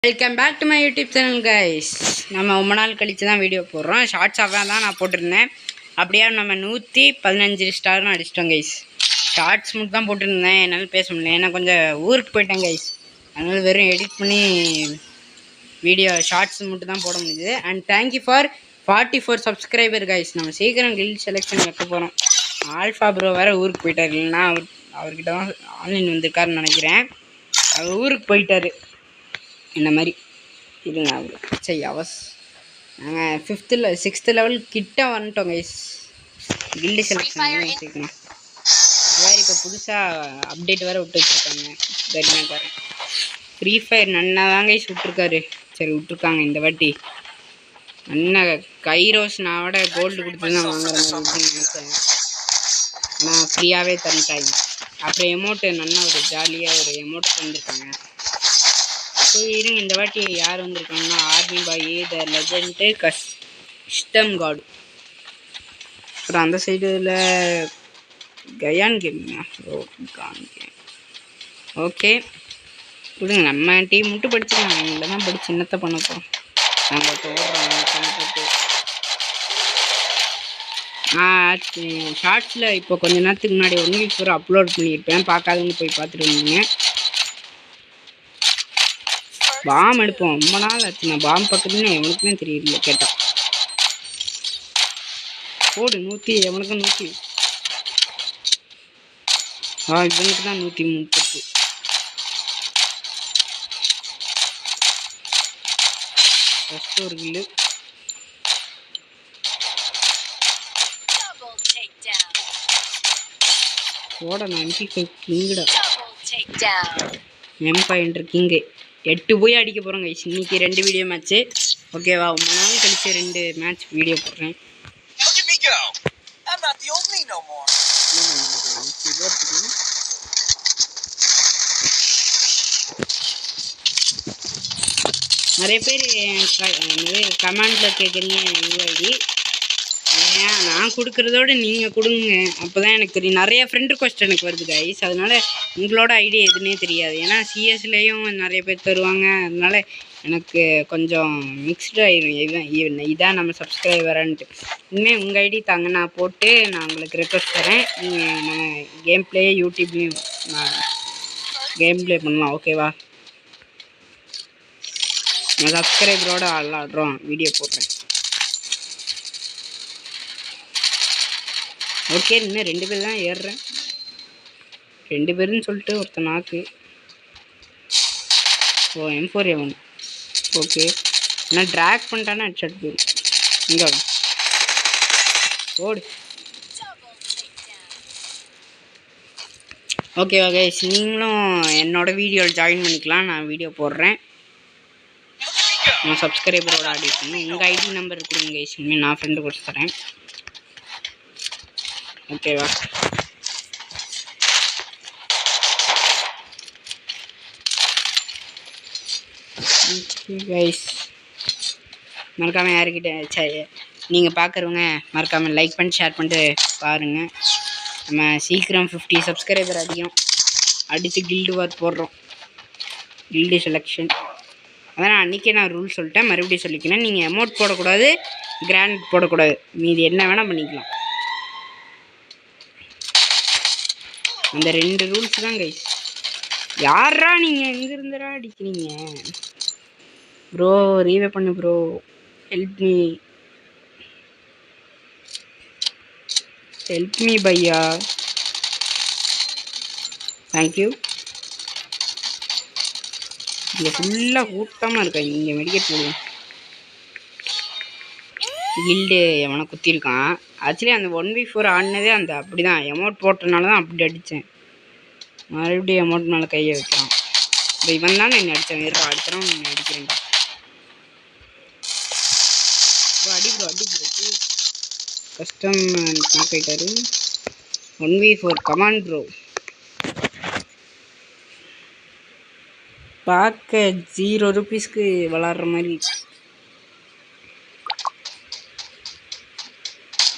Welcome back to my YouTube channel guys. நம்ம ரொம்ப நாள் கழித்து தான் வீடியோ போடுறோம். ஷார்ட்ஸாக தான் நான் போட்டிருந்தேன். அப்படியே நம்ம 115 ஸ்டார்னு அடிச்சிட்டோம் கைஸ். ஷார்ட்ஸ் மட்டும் தான் போட்டிருந்தேன், என்னால் பேச முடியல. ஏன்னா கொஞ்சம் ஊருக்கு போயிட்டேன் கைஸ். அதனால் வெறும் எடிட் பண்ணி வீடியோ ஷார்ட்ஸ் மட்டும் தான் போட முடியுது. And thank you for 44 subscriber guys. நம்ம சீக்கிரம் கில்ட் செலெக்ஷன் வைக்க போகிறோம். ஆல்ஃபா ப்ரோ வேறு ஊருக்கு போயிட்டார். இல்லைன்னா அவர்கிட்ட தான் ஆன்லைன் வந்திருக்காருன்னு நினைக்கிறேன். அவர் ஊருக்கு போயிட்டார். இந்த மாதிரி இருங்க சரி நாங்கள் 6th லெவல் கிட்ட வந்துட்டோம் கைஸ். கில்டு செலக்ஷன் வச்சுக்கணும். வேறு இப்போ புதுசாக அப்டேட் வேறு விட்டு வச்சுருக்காங்க. கரினாக்காரன் ஃப்ரீ ஃபயர் நன்னா தான் கைஸ் விட்ருக்காரு. சரி விட்ருக்காங்க இந்த வாட்டி. நன்னா கைரோஸ் நான் விட கோல்டு கொடுத்து தான் வாங்குற மாதிரி நினச்சேன். ஆனால் ஃப்ரீயாகவே தந்துட்டாங்க. அப்புறம் எமௌண்ட்டு நன்னா ஒரு ஜாலியாக ஒரு எமௌண்ட் தந்துருக்காங்க. ஸோ இருங்க இந்த வாட்டி யார் வந்திருக்காங்கன்னா ஆர்மி பாய் த லெஜெண்டு கஸ்டம் கார்டு. அப்புறம் அந்த சைடில் கயான் கேமிங்க. ஓகே விடுங்க, நம்ம டீம் மட்டும் படிச்சுக்கலாம். அவங்கள தான் படிச்சு என்னத்தை பண்ண போகிறோம். நாங்கள் போட்டு ஷார்ட்ஸில் இப்போ கொஞ்ச நேரத்துக்கு முன்னாடி 1v4 அப்லோட் பண்ணியிருப்பேன். பார்க்காதவங்க போய் பார்த்துட்டு வந்தீங்க. பாம் எடுப்போம். ரொம்ப நாள் ஆச்சு நான் பாம் பக்கத்துன்னு எவனுக்குமே தெரியல. கேட்டான் போடு 100, எவனுக்கும் 100. இவனுக்கு தான் 130. ஃபஸ்ட்டு ஒரு கில்லு. போட 95 கிங்குடா. M5 கிங்கு 8 போய் அடிக்க போகிறோம் கைஸ். இன்னைக்கு 2 வீடியோ மேட்ச்சு. ஓகேவா, ரொம்ப நாள் கழிச்சு 2 மேட்ச் வீடியோ போடுறேன். நிறைய பேர் கமெண்டில் கேட்குறீங்க யூஐடி. ஏன் நான் கொடுக்குறதோட நீங்கள் கொடுங்க, அப்போ தான் எனக்கு தெரியும். நிறைய ஃப்ரெண்ட் ரிக்வெஸ்ட் எனக்கு வருது கைஸ். அதனால் உங்களோட ஐடியா எதுன்னே தெரியாது. ஏன்னா சிஎஸ்லேயும் நிறைய பேர் தருவாங்க. அதனால் எனக்கு கொஞ்சம் மிக்ஸ்டு ஆயிடும். இதான் நம்ம சப்ஸ்கிரைபரான்ட்டு. இனிமேல் உங்கள் ஐடி தாங்க, நான் போட்டு நான் உங்களுக்கு ரெக்வெஸ்ட் தரேன். நீங்கள் நம்ம கேம் பிளே யூடியூப்லேயும் கேம் பிளே பண்ணலாம். ஓகேவா, நான் சப்ஸ்கிரைபரோட ஆடுறோம் வீடியோ போடுறேன். ஓகே, இன்னும் 2 பேர் தான் ஏறுறேன். 2 பேருன்னு சொல்லிட்டு ஒருத்தன் நாக்கு. M4A1. ஓகே, நான் ட்ராக் பண்ணிட்டானா ஹெட்ஷாட் போயிடும். இங்கே ஓடு. ஓகேவா கைஸ், நீங்களும் என்னோடய வீடியோவில் ஜாயின் பண்ணிக்கலாம். நான் வீடியோ போடுறேன். நான் சப்ஸ்கிரைபரோட ஆடிட்டேன். உங்கள் ஐடி நம்பர் கொடுங்க கைஸ். இனிமேல் நான் ஃப்ரெண்டு கொடுத்து தரேன். ஓகேவா, கைஸ் மறக்காமல் யாருக்கிட்ட நீங்கள் பார்க்குறவங்க மறக்காமல் லைக் பண்ணி ஷேர் பண்ணிட்டு பாருங்கள். நம்ம சீக்கிரம் 50 சப்ஸ்கிரைபர் அடித்து கில்டு வார் போடுறோம். கில்டு செலெக்ஷன் அதான் அன்றைக்கே நான் ரூல் சொல்லிட்டேன், மறுபடியும் சொல்லிக்கிறேன். நீங்கள் அமௌண்ட் போடக்கூடாது, கிராண்ட் போடக்கூடாது, மீதி என்ன வேணால் பண்ணிக்கலாம். அந்த 2 ரூல்ஸ் தான் கைஸ். யாரா நீங்கள் எங்கேருந்துடா அடிக்கிறீங்க ப்ரோ? ரீவே பண்ணு ப்ரோ, ஹெல்ப் மீ பையா. தேங்க்யூ. இங்கே ஃபுல்லாக கூட்டமாக இருக்கா. இங்கே மெடிக்கெட் போடுவோம். கில்டு எவனை குத்திருக்கான். ஆக்சுவலி அந்த 1v4 ஆடினதே அந்த அப்படி தான் எமௌண்ட் போட்டனால தான் அப்படி அடித்தேன். மறுபடியும் அமௌண்ட் மேலே கையை வைக்கிறான். இப்போ இவன் தான் என்னை அடித்தான். வேறு அடுத்தவன் என்னை அடிக்கிறேன்டா. அடி ப்ரோ கஷ்டம் நாக் ஆகிட்டாரு. 1v4 command bro. பார்க்க 0 ரூபீஸ்க்கு விளாட்ற மாதிரி.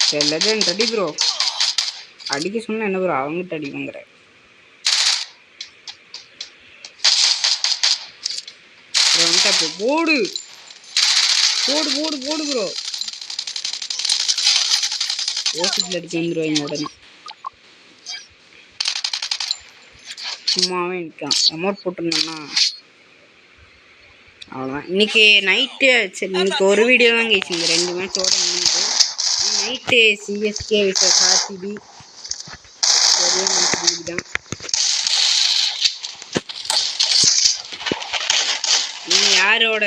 சரி லெஜண்ட் அடி ப்ரோ. அடிக்க சொன்னால் என்ன ப்ரோ அவங்ககிட்ட அடிக்குங்கிற. ஒன்டாப்பு போடு போடு போடு போடு ப்ரோ. ஓசிட்டில் அடிச்சு வந்துடுவாங்க உடனே. சும்மாவே நிற்கான். அமௌண்ட் போட்டிருந்தோம்னா அவ்வளோதான். இன்றைக்கி நைட்டு சரி இன்றைக்கி ஒரு வீடியோ தான் கேச்சு. இந்த 2 மேட்சோட முடிஞ்சு. நைட்டு சிஎஸ்கே விசஸ் ஆர்சிபி ஒரே மேட்ச் தான். நீங்கள் யாரோட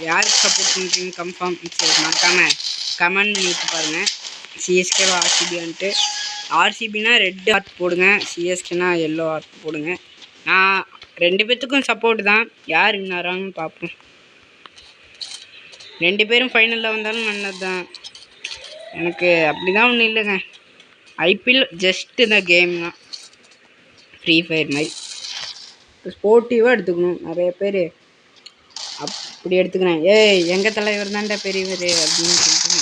யாருக்கு சப்போர்ட் பண்ணுறீங்க கன்ஃபார்ம் மறக்காமல் கமெண்ட் பண்ணிட்டு பாருங்கள். சிஎஸ்கேவா ஆர்சிபின்ட்டு. ஆர்சிபினா ரெட் ஹார்ட் போடுங்க, சிஎஸ்கேனா எல்லோ ஹார்ட் போடுங்க. நான் 2 பேர்த்துக்கும் சப்போர்ட் தான். யார் வின்னாரான்னு பார்ப்போம். 2 பேரும் ஃபைனலில் வந்தாலும் நல்லது தான். எனக்கு அப்படி தான் ஒன்றும் இல்லைங்க. ஐபிஎல் ஜஸ்ட் இந்த கேம் தான், ஃப்ரீ ஃபயர் மாதிரி. ஸ்போர்ட்டிவாக எடுத்துக்கணும். நிறைய பேர் அப்படி எடுத்துக்கிறேன். எங்கள் தலைவர் தான்டா பெரியவர் அப்படின்னு சொல்லிட்டு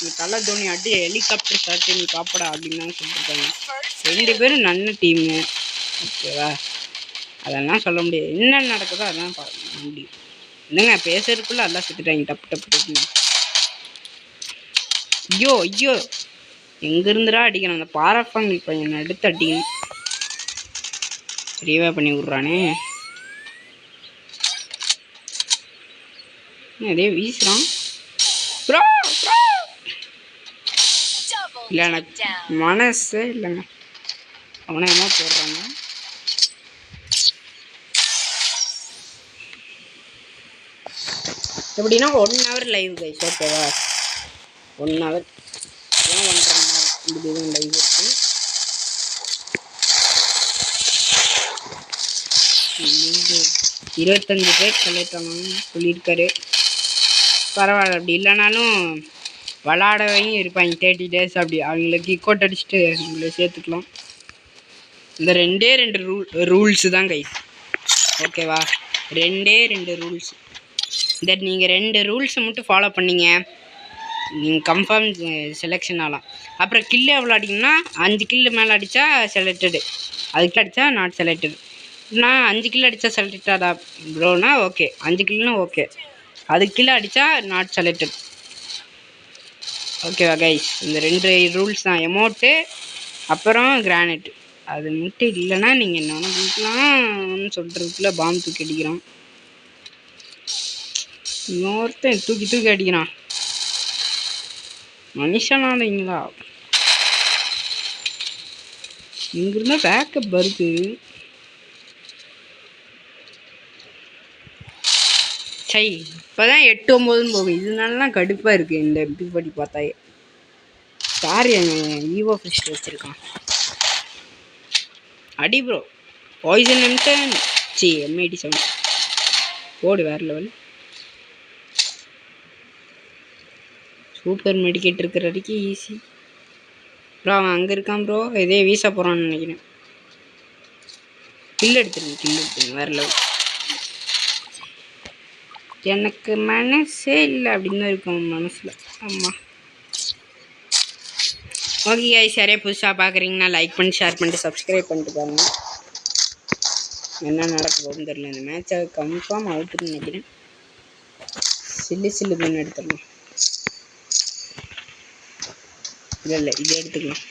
நீ தலை தோனி அடி ஹெலிகாப்டர் சாட்டு நீ காப்படா அப்படின்னு தான் சொல்லியிருக்காங்க. 2 பேரும் நல்ல டீமு. ஓகேவா, அதெல்லாம் சொல்ல முடியாது. என்ன நடக்குதோ அதெல்லாம் பார்க்க முடியும். இல்லைங்க பேசுறதுக்குள்ளே எல்லாம் சுற்றுட்டாங்க டப்பு டப்பு டப்புன்னு. ஐயோ ஐயோ எங்கேருந்துடா அடிக்கணும். அந்த பாராஃபாங்க இப்போ என்னை எடுத்து அடிக்கணும். ஃப்ரீவாக பண்ணி விட்றானே. அதே வீசுறான் ப்ரோ ப்ரோ. இல்லை எனக்கு மனசே இல்லைங்க. அவனை என்ன போடுறாங்க. எப்படின்னா 1 hour லைவ் கைஸ். ஓகேவா, 1 hour 1.5 மணி நேரம் இப்படிதான் லைவ் இருக்கும். 25 பேர் செலக்ட் ஆனாலும் சொல்லியிருக்காரு. பரவாயில்ல, அப்படி இல்லைனாலும் விளாடவையும் இருப்பாங்க 30 days. அப்படி அவங்களுக்கு கிக்கோட் அடிச்சுட்டு உங்களை சேர்த்துக்கலாம். இந்த 2 ரூல்ஸு தான் கைஸ். ஓகேவா, 2 ரூல்ஸ். இந்த நீங்கள் 2 ரூல்ஸை மட்டும் ஃபாலோ பண்ணிங்க, நீங்கள் கன்ஃபார்ம் செலெக்ஷன் ஆகலாம். அப்புறம் கில்லு எவ்வளோ அடிக்கணும்னா 5 கில்லு மேலே அடித்தா செலக்டடு, அதுக்கு அடித்தா நாட் செலக்டடு. நான் 5 கிலோ அடித்தா செலக்டடா ப்ரோனா ஓகே, 5 கிலோனா ஓகே, அதுக்கு கிலோ அடித்தா நாட் செலக்டட். ஓகேவா கைஸ், இந்த 2 ரூல்ஸ் தான். எமௌண்ட்டு அப்புறம் கிரானைட், அது மட்டும் இல்லைன்னா நீங்கள் என்ன பண்ணிக்கலாம்னு சொல்கிறதுக்குள்ள பாம்பு தூக்கி அடிக்கிறான். இன்னொருத்தன் தூக்கி அடிக்கிறான். மனுஷனானீங்களா? இங்கிருந்தா பேக்கப் வருது. சை, இப்போதான் 8-9 போகும். இதனாலலாம் கடுப்பாக இருக்குது இந்த எப்படி படி பார்த்தாயே. சாரி, ஈவோ ஃபிஸ்ட் வச்சுருக்கான். அடி ப்ரோ. பாய்சன் எம்டன் M87 போடு, வேறு லெவல். சூப்பர் மெடிக்கேட் இருக்கிற வரைக்கும் ஈஸி ப்ரோ. அவன் அங்கே இருக்கான் ப்ரோ, இதே வீசா போகிறான்னு நினைக்கிறேன். கில் எடுத்துருங்க வேறு லெவல். எனக்கு மனசே இல்லை அப்படின்னு தான் இருக்கும் மனசில். ஆமாம். ஓகே கைஸ், யாரே புதுசாக பார்க்குறீங்கன்னா லைக் பண்ணி ஷேர் பண்ணிட்டு சப்ஸ்கிரைப் பண்ணிட்டு பாருங்க. என்ன நடக்க போகுதுன்னு தெரியல. இந்த மேட்சை கன்ஃபார்ம் அவுட்டுன்னு நினைக்கிறேன். சில்லு பண்ணி எடுத்துடலாம். இல்லை இது எடுத்துக்கலாம்.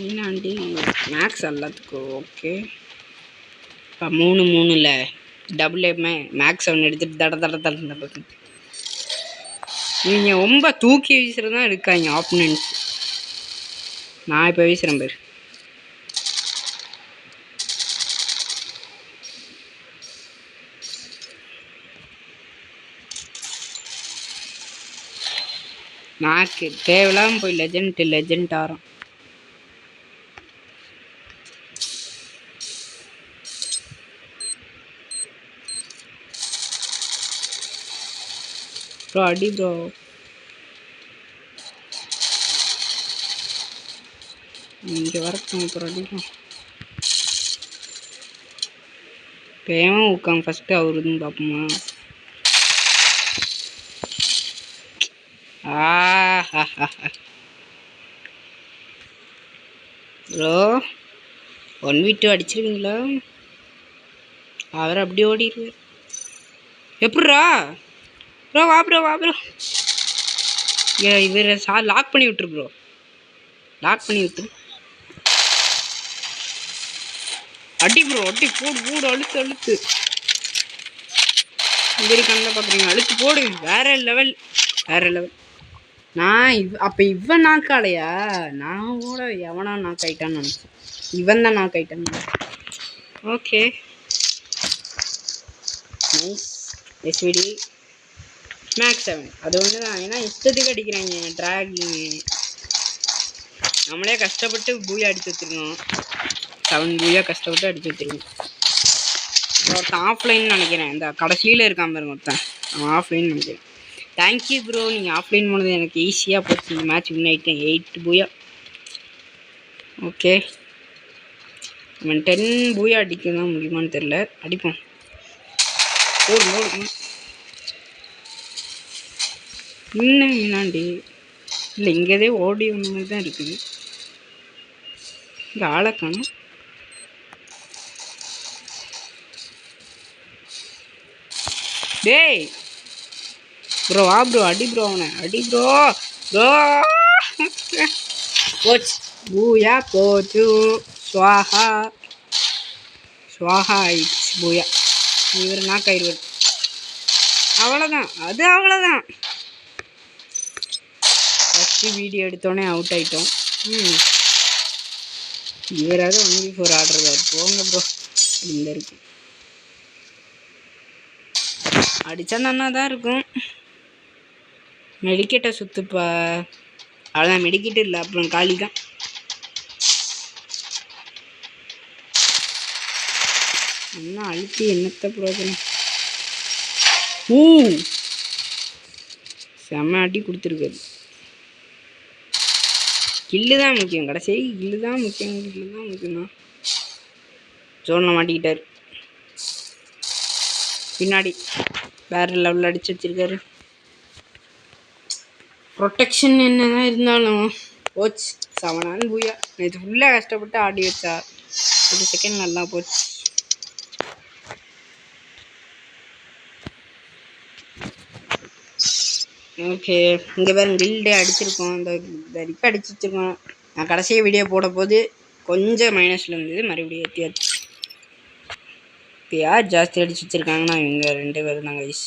என்னாண்டி மேக்ஸ் எல்லாத்துக்கும் ஓகே. இப்போ 3-3 டபுள் மேக்ஸ் 7 எடுத்துகிட்டு தட நீங்கள் ரொம்ப தூக்கி வீசுகிறது தான் இருக்காங்க ஆப்போனன்ட்ஸ். நான் இப்போ வீசுகிறேன் பேர். நாக்கு தேவையில்லாமல் போய் லெஜண்ட் ஆகிறோம். ப்ரோ அடி ப்ரோ. இங்கே வரட்டும் அப்புறம் அடிக்கும். பேவும் உட்காங்க ஃபஸ்ட்டு அவருன்னு பார்ப்போமா. Bro 1v2 அடிச்சிருவீங்களா? அவர் அப்படி ஓடிடுவார். எப்பட்றா ப்ரோ? வா ப்ரோ, வா ப்ரோ. இவர் லாக் பண்ணி விட்டுரு ப்ரோ, லாக் பண்ணி விட்டுரு. அடி ப்ரோ, அடி போடு போடு, அழுத்து அழுத்து. இவருக்கு அந்த பார்க்குறீங்க, அழுத்து போடு. வேற லெவல், வேற லெவல். நான் அப்போ இவன் நாக்காலையா? நான் கூட எவனா நாக் ஆயிட்டான்னு நினச்சேன். இவன் தான் நாக் ஆயிட்டான்னு. Okay nice. எஸ்விடி மேக்ஸ் 7 அது ஒன்று தான். ஏன்னா இஷ்டத்துக்கு அடிக்கிறாங்க ட்ராகிங். நம்மளே கஷ்டப்பட்டு பூயா அடிச்சு வச்சுருக்கோம். 7 பூயா கஷ்டப்பட்டு அடிச்சு வச்சுருக்கோம். ஒருத்தன் ஆஃப்லைன் நினைக்கிறேன், இந்த கடைசியில் இருக்கான் பாருங்க ஒருத்தன், அவன் ஆஃப்லைன் நினைக்கிறேன். தேங்க்யூ ப்ரோ, நீங்கள் ஆஃப்லைன் போனது எனக்கு ஈஸியாக போச்சு. இந்த மேட்ச் வின் ஆகிட்டேன். 8 பூயா. ஓகே, அவன் 10 பூயா அடிக்க தான் முடியுமான்னு தெரில. அடிப்போம். ஓடு ஓடு. இன்னும் என்னாண்டி இல்லை, இங்கேதே ஓடி வந்த மாதிரி தான் இருக்குது. இங்கே ஆளை காணும். டேய் ப்ரோ வா ப்ரோ, அடி ப்ரோ, அவனை அடி ப்ரோ. ப்ரோ போச்சு, பூயா போச்சு. ஸ்வாஹா ஸ்வாஹா ஆயிடுச்சு பூயா. இவர் நாக்காயிருவார். அவ்வளோதான், அது அவ்வளோதான். ஃபஸ்ட்டு வீடியோ எடுத்தோடனே அவுட் ஆகிட்டோம். இவராவது 1v4 ஆடுறதாரு. போங்க ப்ரோ, இந்த இருக்கு அடித்தா நன்னா தான் இருக்கும். மெடிக்கெட்டை சுற்றுப்பா. அவ்வளோதான், மெடிக்கெட்டு இல்லை, அப்புறம் காலி தான். என்ன அழுத்தி என்னத்த பிரயோஜனம்? செம்ம அடி கொடுத்துருக்காரு. கில்லு தான் முக்கியம், கடைசி கில்லு தான் முக்கியம், கில்லு தான் முக்கியம்னா. ஜோனில் மாட்டிக்கிட்டார். பின்னாடி வேறு லெவலில் அடிச்சு வச்சிருக்காரு. ப்ரொடெக்ஷன் என்ன தான் இருந்தாலும் போச்சு. 7 பூயா. நேற்று ஃபுல்லாக கஷ்டப்பட்டு ஆடி வச்சா, ஒரு செகண்ட் நல்லா போச்சு. ஓகே, இங்கே பாருங்க கில்டே அடிச்சிருக்கோம். இந்த ரிக் அடிச்சு வச்சுருக்கோம். நான் கடைசியாக வீடியோ போட போது கொஞ்சம் மைனஸில் இருந்தது, மறுபடியும் ஏற்றியாச்சு. இப்போ யார் ஜாஸ்தி அடிச்சு வச்சுருக்காங்கன்னா இவங்க 2 பேர் தான் கைஸ்.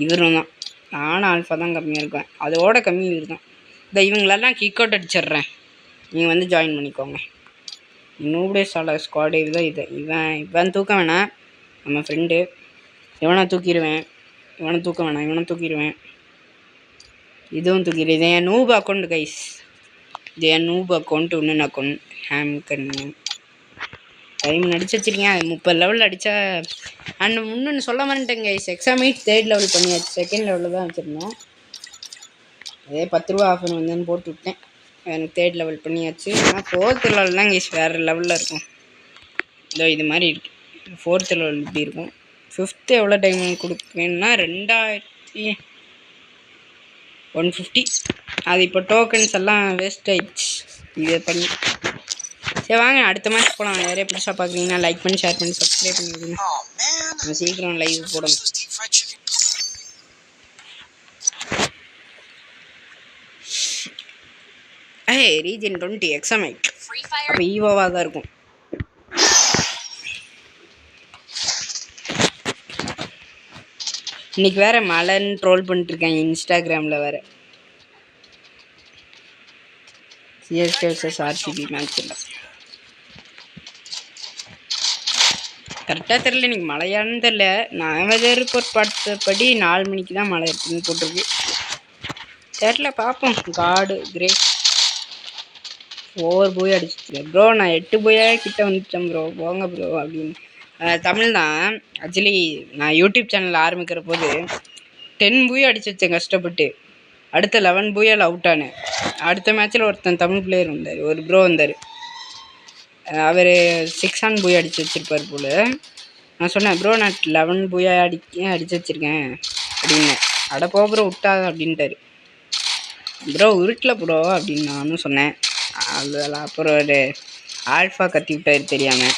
இவரும் தான். நானும் ஆல்ஃபா தான் கம்மியாக இருக்கேன், அதோட கம்மி இவர் தான். இந்த இவங்களெல்லாம் கிக் அவுட் அடிச்சிட்றேன், நீங்கள் வந்து ஜாயின் பண்ணிக்கோங்க. நூபடே சால ஸ்குவாடு இதுதான். இவன் தூக்க வேணாம், நம்ம ஃப்ரெண்டு. இவனை தூக்கிடுவேன், இவனை தூக்க வேணாம், இவனை தூக்கிடுவேன். இதுவும் தூக்கிடு. இது என் நூபு அக்கௌண்ட் கைஸ், இது என் நூபு அக்கௌண்ட். இன்னொன்று அக்கௌண்ட் ஹேம் கண்ணு டைம் அடிச்சு வச்சுருக்கேன். அது 30 லெவலில் அடித்தா. அண்ட் இன்னொன்று சொல்ல மாட்டேங்க கைஸ், எக்ஸாம் 3rd லெவல் பண்ணியாச்சு. 2nd லெவலில் தான் வச்சுருந்தேன். அதே 10 ரூபா ஆஃபர் வந்தேன்னு போட்டு விட்டேன். எனக்கு 3rd லெவல் பண்ணியாச்சு. ஆனால் 4th லெவல் தான் கைஸ் வேறு லெவலில் இருக்கும். இதோ இது மாதிரி இருக்கு. 4th லெவல் இப்படி இருக்கும். 5th எவ்வளோ டைம் கொடுப்பேன்னா 2150. அது இப்போ டோக்கன்ஸ் எல்லாம் வேஸ்ட் ஆயிடுச்சு இதை பண்ணி. சரி வாங்க அடுத்த மேட்ச் போகலாம். நிறைய புதுசாக பார்க்குறீங்கன்னா லைக் பண்ணி, ஷேர் பண்ணி, சப்ஸ்கிரைப் பண்ணிவிடுங்க. நம்ம சீக்கிரம் லைவ் போடணும். ரீஜன் 20 எக்ஸாமைட். அப்போ ஈவோவாக தான் இருக்கும். இன்றைக்கி வேறு மழைன்னு ட்ரோல் பண்ணிட்டுருக்காங்க இன்ஸ்டாகிராமில் வேறு. சிஎஸ்கே vs ஆர்சிபி மேட்ச் இல்லை, கரெக்டாக தெரில. இன்றைக்கி மழையான்னு தெரில. நான் வெதர் ரிப்போர்ட் பார்த்தபடி 4 மணிக்கு தான் மழை இருக்குன்னு போட்டிருக்கு. தெரில, பார்ப்போம். காடு கிரேஸ் 4 பூயா அடிச்சுட்டு ப்ரோ. நான் 8 பூயா கிட்டே வந்துட்டேன் ப்ரோ, போங்க ப்ரோ அப்படின்னு. தமிழ் தான் ஆக்சுவலி. நான் யூடியூப் சேனல் ஆரம்பிக்கிற போது 10 பூயா அடிச்சு வச்சேன் கஷ்டப்பட்டு. அடுத்த 11 பூயால் அவுட் ஆனேன். அடுத்த மேட்ச்சில் ஒருத்தன் தமிழ் பிளேயர் வந்தார், ஒரு ப்ரோ வந்தார். அவர் 6 பூயா அடித்து வச்சுருப்பார் போல். நான் சொன்னேன் ப்ரோ நான் 11 பூயா அடித்து வச்சுருக்கேன் அப்படின்னேன். அட போ ப்ரோ விட்டா அப்படின்ட்டாரு. ப்ரோ உருட்டில் ப்ரோ அப்படின்னு நானும் சொன்னேன். அதெல்லாம் அப்புறம் ஒரு ஆல்ஃபா கத்தி விட்டாரு தெரியாமல்.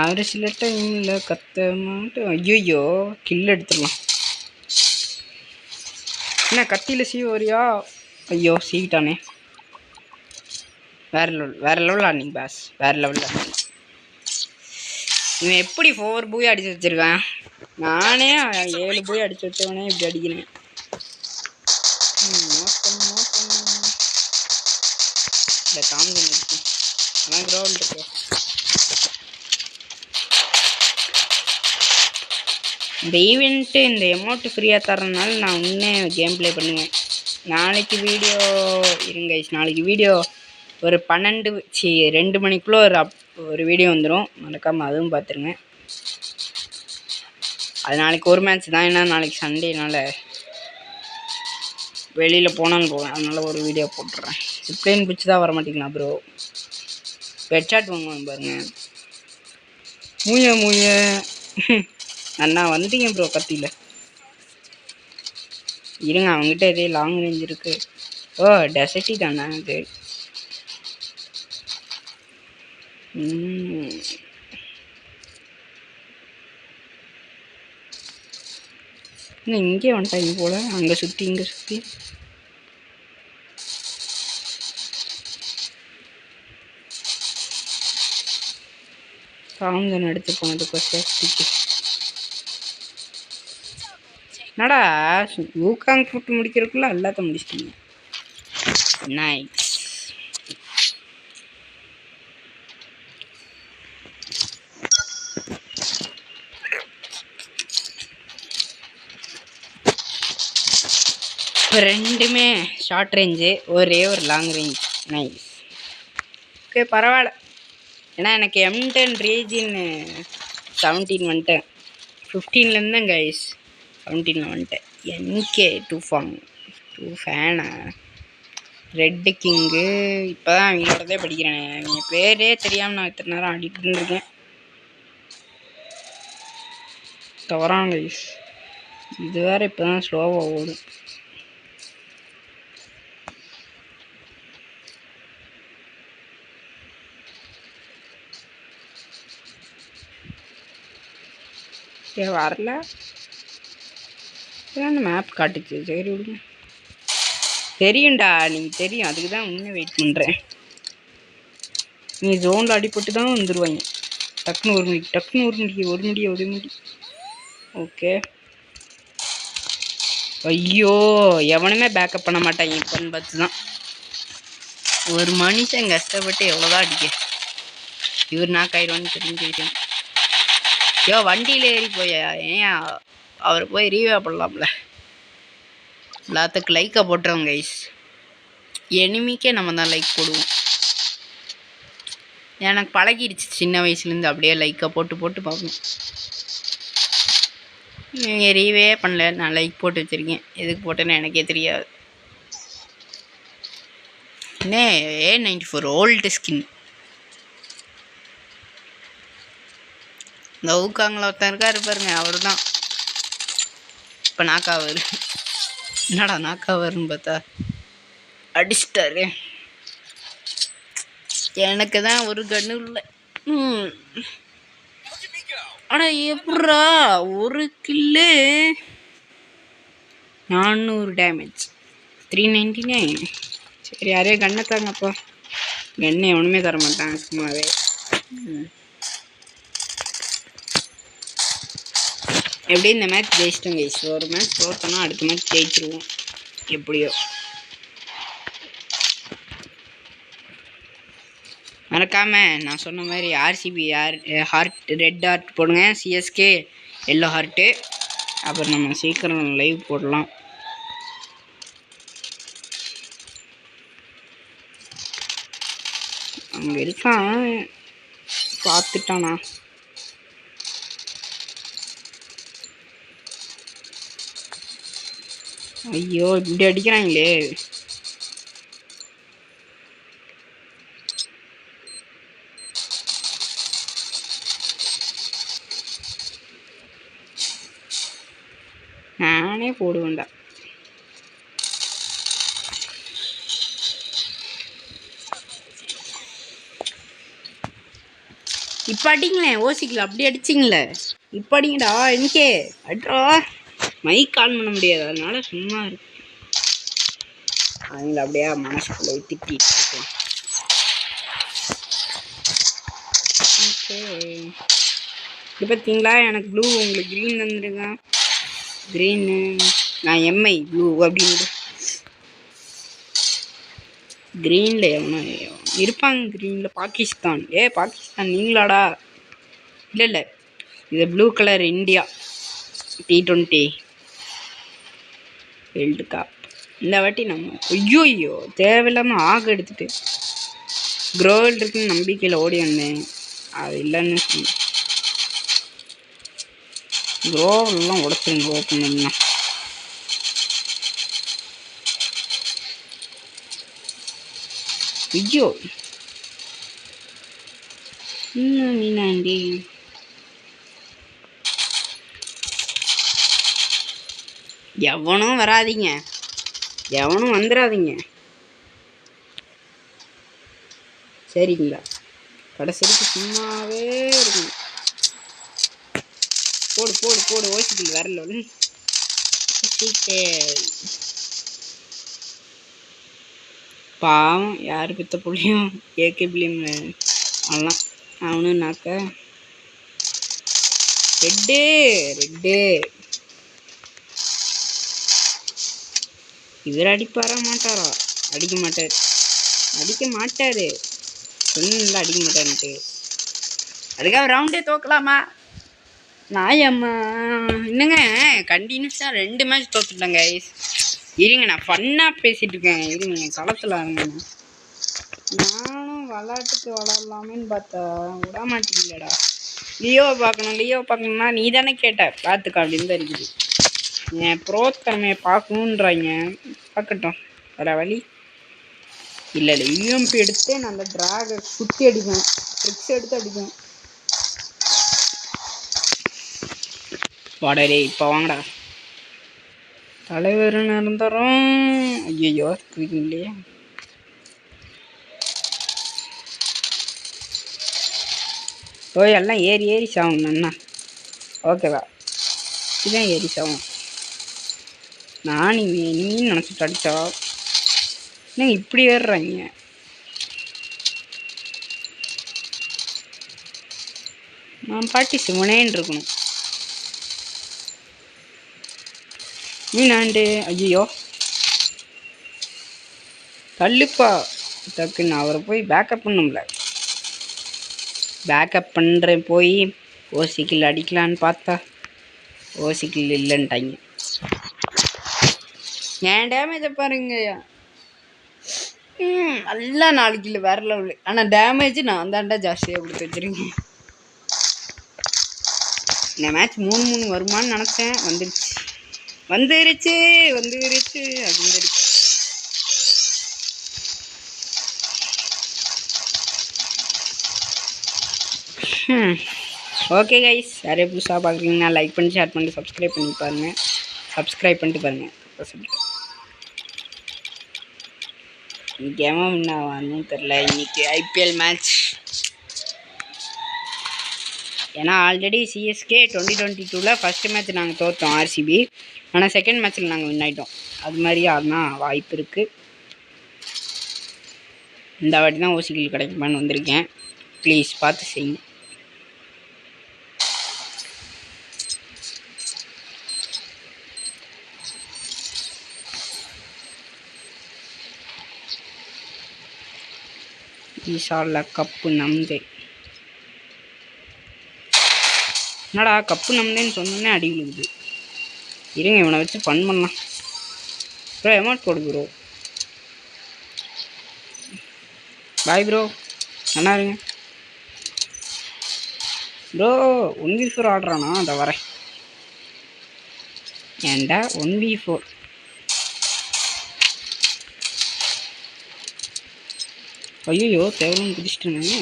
அவர் சில டைமில் கத்த மாட்டேன். ஐயோ கில் எடுத்துடலாம். என்ன கத்தியில் சீவ வரியா? ஐயோ சீவிட்டானே. வேறு லெவல் ஆனிங் பாஸ், வேறு லெவலில். இவன் எப்படி 4 பூய் அடித்து வச்சிருக்கான். நானே 7 பூய் அடித்து வச்சவனே இப்படி அடிக்கிறேன். இந்த காமிக்கன் இருக்கு அதான் கிரவுண்ட் இருக்கு. இந்த ஈவெண்ட்டு இந்த எமௌண்ட்டு ஃப்ரீயாக தரனால நான் இன்னும் கேம் ப்ளே பண்ணுவேன். நாளைக்கு வீடியோ இருங்க. நாளைக்கு வீடியோ ஒரு 2 மணிக்குள்ளே ஒரு வீடியோ வந்துடும். மறக்காமல் அதுவும் பார்த்துருங்க. அது நாளைக்கு ஒரு மேட்ச் தான். ஏன்னா நாளைக்கு சண்டேனால வெளியில் போனாலும் போவேன். அதனால் ஒரு வீடியோ போட்டுறேன். பிளேன் பிடிச்சி தான் வர மாட்டேங்களா ப்ரோ? ஹெட்ஷாட் வாங்குவாங்க பாருங்க. மூய அண்ணா வந்துட்டீங்க ப்ரோ கத்தியில். இருங்க அவங்ககிட்ட இதே லாங் ரேஞ்ச் இருக்குது. ஓ டெசர்ட்டி தானே அது. இன்னும் இங்கே வந்துட்டாங்க போல். அங்கே சுற்றி இங்கே சுற்றி. காங்கன் எடுத்து போனதுக்கு சேஃப்டிக்கு. என்னடா ஊக்காங் போட்டு முடிக்கிறதுக்குள்ள எல்லாத்தையும் முடிச்சிட்டீங்க. நைஸ். இப்போ ரெண்டுமே ஷார்ட் ரேஞ்சு, ஒரே ஒரு லாங் ரேஞ்ச். நைஸ். ஓகே பரவாயில்ல. ஏன்னா எனக்கு M10 ரீஜின் 17 வந்துட்டேன். 15லேருந்து தான் கைஸ் 17 வந்துட்டேன். NK 2 ஃபேனா ரெட்டு கிங்கு. இப்போ தான் அவங்களோடதே படிக்கிறேன். அவங்க பேரே தெரியாமல் நான் இத்தனை நேரம் ஆடிட்டு இருக்கேன். தவறான் கைஸ். இது வேறு இப்போ தான் ஸ்லோவாக ஓடும். வரல. அந்த மேப் காட்டுச்சு. சரி விடுங்க. தெரியும்டா நீங்கள் தெரியும். அதுக்கு தான் இன்னும் வெயிட் பண்ணுறேன். நீ ஜோனில் அடிப்பட்டு தான் வந்துடுவாங்க. டக்குன்னு ஒரு முடி. ஓகே. ஐயோ எவனுமே பேக்கப் பண்ண மாட்டாங்க இப்போன்னு பார்த்து தான். ஒரு மனுஷன் கஷ்டப்பட்டு எவ்வளோதான் அடிக்க. இவர் நாக்காயிடுவான்னு தெரிஞ்சுக்கிட்டேன். ஐயோ வண்டியில் ஏறி போயா? ஏன் அவர் போய் ரீவே பண்ணலாம்ல. எல்லாத்துக்கு லைக்கை போட்டுருவோம் கைஸ். எனிமிக்கே நம்ம தான் லைக் போடுவோம். எனக்கு பழகிடுச்சு சின்ன வயசுலேருந்து. அப்படியே லைக்கை போட்டு பார்ப்போம். நீங்கள் ரீவே பண்ணல, நான் லைக் போட்டு வச்சுருக்கேன். எதுக்கு போட்டேன்னு எனக்கே தெரியாது. என்ன A94 ஓல்டு ஸ்கின். இந்த ஊக்காங்கள ஒருத்தன் இருக்காரு பாருங்க, அவர் தான் இப்போ நாக்காவர். என்னடா நாக்காவர்னு பார்த்தா அடிச்சிட்டாரு. எனக்கு தான் ஒரு கண்ணு இல்லை. ஆனால் எப்படா ஒரு கில்லு 400 டேமேஜ் 399. சரி யாரே கண்ணை தாங்கப்பா. கண்ணை எவனுமே தர மாட்டாங்க சும்மாவே. எப்படி இந்த மேட்ச் ஜெயிச்சிட்டோம் கைஸ். ஒரு மேட்ச் தோற்றோன்னா அடுத்த மேட்ச் ஜெயிச்சிருவோம் எப்படியோ. மறக்காமல் நான் சொன்ன மாதிரி RCB ஹார்ட் ரெட் ஹார்ட் போடுங்க. CSK yellow heart. அப்புறம் நம்ம சீக்கிரம் லைவ் போடலாம். அங்கே இருக்கான் பார்த்துட்டானா? ஐயோ இப்படி அடிக்கிறாங்களே. நானே போடுவேண்டா. இப்போ அடிங்களேன் ஓசிக்கல அப்படி அடிச்சிங்களே இப்போ அடிங்கடா எனக்கே அட்ரா மைக் ஆன் பண்ண முடியாது அதனால சும்மா இருக்கு அவங்கள அப்படியே மனசுக்குள்ள திட்டிட்டு இருக்கலாம். ஓகே இது பார்த்தீங்களா எனக்கு ப்ளூ உங்களுக்கு க்ரீன் வந்துருங்க க்ரீனு நான் எம்ஐ ப்ளூ அப்படின்னு க்ரீனில் எவனோ இருப்பாங்க க்ரீனில் பாகிஸ்தான் பாகிஸ்தான் நீங்களாடா இல்லை இது blue colour India T20 world cup இந்த வாட்டி நம்ம ஐயோ தேவையில்லாமல் ஆக எடுத்துட்டு க்ரோவல் இருக்குன்னு நம்பிக்கையில் ஓடி வந்தேன் அது இல்லைன்னு சொன்னேன் க்ரோவெல்லாம் உடச்சிருங்க ஓப்பன் பண்ணா ஐயோ இன்னும் மீனாண்டி எவனும் வராதிங்க எவனும் வந்துடாதீங்க சரிங்களா கடைசிக்கு சும்மாவே இருக்கும் போடு போடு போடு ஓசிக்கல் வரல பாவம் யார் பித்த புள்ளியும் ஏகே பிள்ளையும் அதெல்லாம் அவனும் நாக்க ரெட்டு இவர் அடிப்பாரா மாட்டாரா அடிக்க மாட்டார் சொன்ன அடிக்க மாட்டாருன்ட்டு அதுக்காக ரவுண்டே தோக்கலாமா நாயம்மா என்னங்க கண்டினியூஸாக 2 மேட்ச் தோத்துட்டேங்க இருங்க நான் ஃபன்னாக பேசிகிட்டு இருக்கேன் இருங்க களத்தில் இருங்க நானும் விளாட்டுக்கு விளாட்லாமேன்னு பார்த்தா விட மாட்டீங்களேடா லியோவை பார்க்கணும்னா நீ தானே கேட்ட பார்த்துக்க அப்படின்னு தான் இருக்குது என் ப்ரோ திறமையை பார்க்கணுன்றாங்க பார்க்கட்டும் வேறு வழி இல்லை யூஎம்பி எடுத்து நான் அந்த ட்ராகை சுற்றி அடிப்பேன் ட்ரிக்ஸ் எடுத்து அடிப்பேன் வாடா இப்போ வாங்கடா தலைவர்னு இருந்தாலும் ஐயோ இல்லையே எல்லாம் ஏறி சாகும் அண்ணா ஓகேவா இதுதான் ஏறி சாகும் நான் நீன்னு நினச்சிட்டு அடித்தா என்னங்க இப்படி ஏறுறாங்க நான் பாட்டி சிவனேன்னு இருக்கணும் மீனாண்டு ஐயோ தள்ளுப்பா டக்குன்னு அவரை போய் பேக்கப் பண்ணும்ல பேக்கப் பண்ணுறேன் போய் ஓசிக்கில் அடிக்கலான்னு பார்த்தா ஓசிக்கில் இல்லைன்ட்டாங்க ஏன் டேமேஜை பாருங்கய்யா நல்லா 4 கிலோ வேற லெவலு ஆனால் டேமேஜ் நான் தாண்டா ஜாஸ்தியாக கொடுத்து வச்சுருக்கேன் இந்த மேட்ச் 3-3 வருமானு நினச்சேன் வந்துருச்சு அப்படின்னு ஓகே கைஸ் யாரே புதுசாக பார்க்குறீங்கன்னா லைக் பண்ணி ஷேர் பண்ணி சப்ஸ்கிரைப் பண்ணிட்டு பாருங்கள் இன்னைக்கு ஏன் முன்னான்னு தெரில இன்னைக்கு ஐபிஎல் மேட்ச் ஏன்னா ஆல்ரெடி சிஎஸ்கே 2022 ஃபஸ்ட்டு மேட்ச் நாங்கள் தோற்றோம் ஆர்சிபி ஆனால் செகண்ட் மேட்ச்சில் நாங்கள் வின் ஆகிட்டோம் அது மாதிரி ஆடினா வாய்ப்பு இருக்குது இந்த வாட்டி தான் ஓசிகள் கிடைக்குமான்னு வந்திருக்கேன் ப்ளீஸ் பார்த்து செய்யுங்க ஈசால கப்பு நம்தே என்னடா கப்பு நம்தேன்னு சொன்னோன்னே அடி விழுகுது இருங்க இவனை வச்சு ஃபன் பண்ணலாம் ப்ரோ அமௌண்ட் போடு ப்ரோ பாய் ப்ரோ நல்லா இருங்க ப்ரோ 1v4 ஆடுறானா அதை வரேன் ஏன்டா 1v4 ஐயோ தேவலும் குதிச்சிட்டேங்க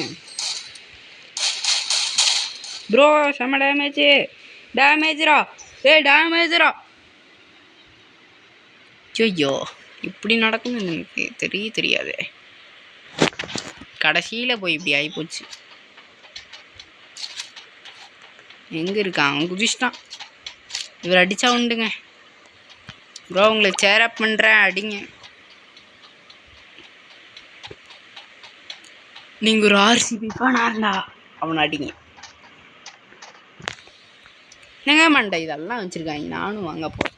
ப்ரோ செம்ம டேமேஜ்ரா ஐயோ இப்படி நடக்குன்னு எனக்கு தெரியாதே கடைசியில் போய் இப்படி ஆகிப்போச்சு எங்கே இருக்கான்? அவன் குதிச்சிட்டான். இவர் அடித்தா உண்டுங்க. ப்ரோ உங்களை சேர் அப் பண்ணுறேன், அடிங்க. நீங்கள் ஒரு RCB ஃபேனாண்டா, அவனை அடிங்க. என்னங்க மண்டை இதெல்லாம் வச்சுருக்காங்க. நானும் வாங்க போகிறேன்.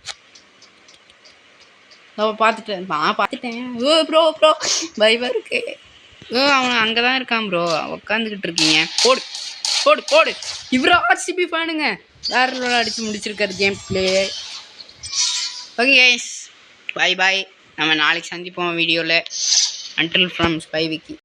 பார்த்துட்டேன். ஓ ப்ரோ பயமாக இருக்கு. அவன் அங்கே தான் இருக்கான் ப்ரோ, உட்காந்துக்கிட்டு இருக்கீங்க. போடு போடு போடு. இவரு RCB ஃபேனுங்க. வேற லெவலில் அடித்து முடிச்சிருக்காரு கேம் பிளே. ஓகே கைஸ், பாய் பாய். நம்ம நாளைக்கு சந்திப்போம் வீடியோவில். Until from spy Vicky.